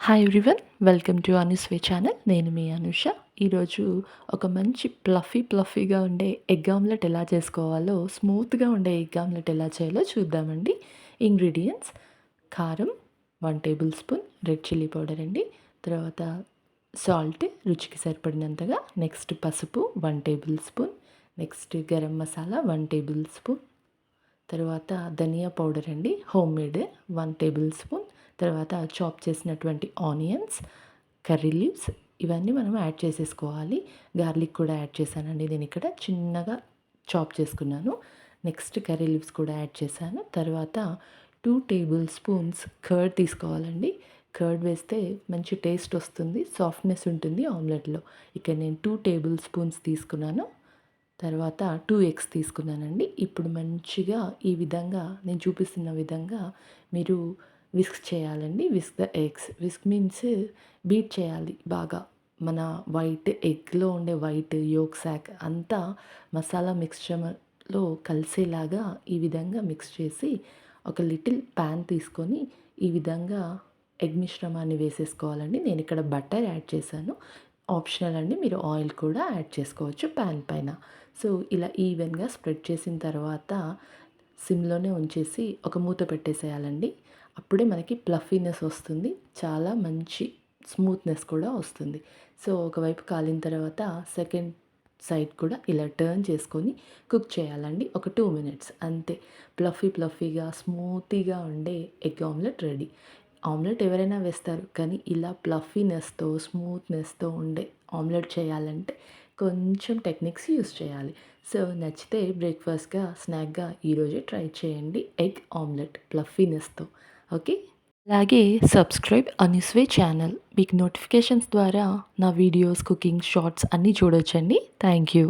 Hi everyone, welcome to Anuswe channel. నేను మీ అనుష. ఈరోజు ఒక మంచి ప్లఫీగా ఉండే ఎగ్ ఆమ్లెట్ ఎలా చేసుకోవాలో, స్మూత్గా ఉండే ఎగ్ ఆమ్లెట్ ఎలా చేయాలో చూద్దామండి. ఇంగ్రీడియంట్స్: కారం 1 table spoon, red chilli powder అండి, తర్వాత సాల్ట్ రుచికి సరిపడినంతగా, నెక్స్ట్ పసుపు 1 table spoon, next garam masala 1 table spoon, తర్వాత ధనియా పౌడర్ అండి హోమ్ మేడ్ 1 టేబుల్ స్పూన్, తర్వాత చాప్ చేసినటువంటి ఆనియన్స్, కర్రీ లీవ్స్, ఇవన్నీ మనం యాడ్ చేసేసుకోవాలి. గార్లిక్ కూడా యాడ్ చేశానండి, నేను ఇక్కడ చిన్నగా చాప్ చేసుకున్నాను. నెక్స్ట్ కర్రీ లీవ్స్ కూడా యాడ్ చేశాను. తర్వాత 2 టేబుల్ స్పూన్స్ కర్డ్ తీసుకోవాలండి. కర్డ్ వేస్తే మంచి టేస్ట్ వస్తుంది, సాఫ్ట్నెస్ ఉంటుంది ఆమ్లెట్లో. ఇక్కడ నేను 2 టేబుల్ స్పూన్స్ తీసుకున్నాను. తర్వాత 2 ఎగ్స్ తీసుకున్నానండి. ఇప్పుడు మంచిగా ఈ విధంగా నేను చూపిస్తున్న విధంగా మీరు విస్క్ చేయాలండి. Whisk the eggs. Whisk means beat చేయాలి బాగా. మన వైట్ ఎగ్లో ఉండే వైట్ యోక్ శాక్ అంతా మసాలా మిక్స్చర్లో కలిసేలాగా ఈ విధంగా మిక్స్ చేసి ఒక లిటిల్ ప్యాన్ తీసుకొని ఈ విధంగా ఎగ్ మిశ్రమాన్ని వేసేసుకోవాలండి. నేను ఇక్కడ బటర్ యాడ్ చేశాను, ఆప్షనల్ అండి, మీరు ఆయిల్ కూడా యాడ్ చేసుకోవచ్చు ప్యాన్ పైన. సో ఇలా ఈవెన్గా స్ప్రెడ్ చేసిన తర్వాత సిమ్లోనే ఉంచేసి ఒక మూత పెట్టేసేయాలండి. అప్పుడే మనకి ప్లఫీనెస్ వస్తుంది, చాలా మంచి స్మూత్నెస్ కూడా వస్తుంది. సో ఒకవైపు కాలిన తర్వాత సెకండ్ సైడ్ కూడా ఇలా టర్న్ చేసుకొని కుక్ చేయాలండి ఒక 2 మినిట్స్ అంతే. ప్లఫీగా స్మూతీగా ఉండే ఎగ్ ఆమ్లెట్ రెడీ. ఆమ్లెట్ ఎవరైనా వేస్తారు, కానీ ఇలా ప్లఫీనెస్తో స్మూత్నెస్తో ఉండే ఆమ్లెట్ చేయాలంటే కొంచెం టెక్నిక్స్ యూస్ చేయాలి. సో నచ్చితే బ్రేక్ఫాస్ట్గా స్నాక్గా ఈరోజే ట్రై చేయండి ఎగ్ ఆమ్లెట్ ప్లఫీనెస్తో. ఓకే, అలాగే సబ్స్క్రైబ్ అనుస్వే ఛానల్. మీకు నోటిఫికేషన్స్ ద్వారా నా వీడియోస్, కుకింగ్ షార్ట్స్ అన్నీ చూడొచ్చండి. Thank you.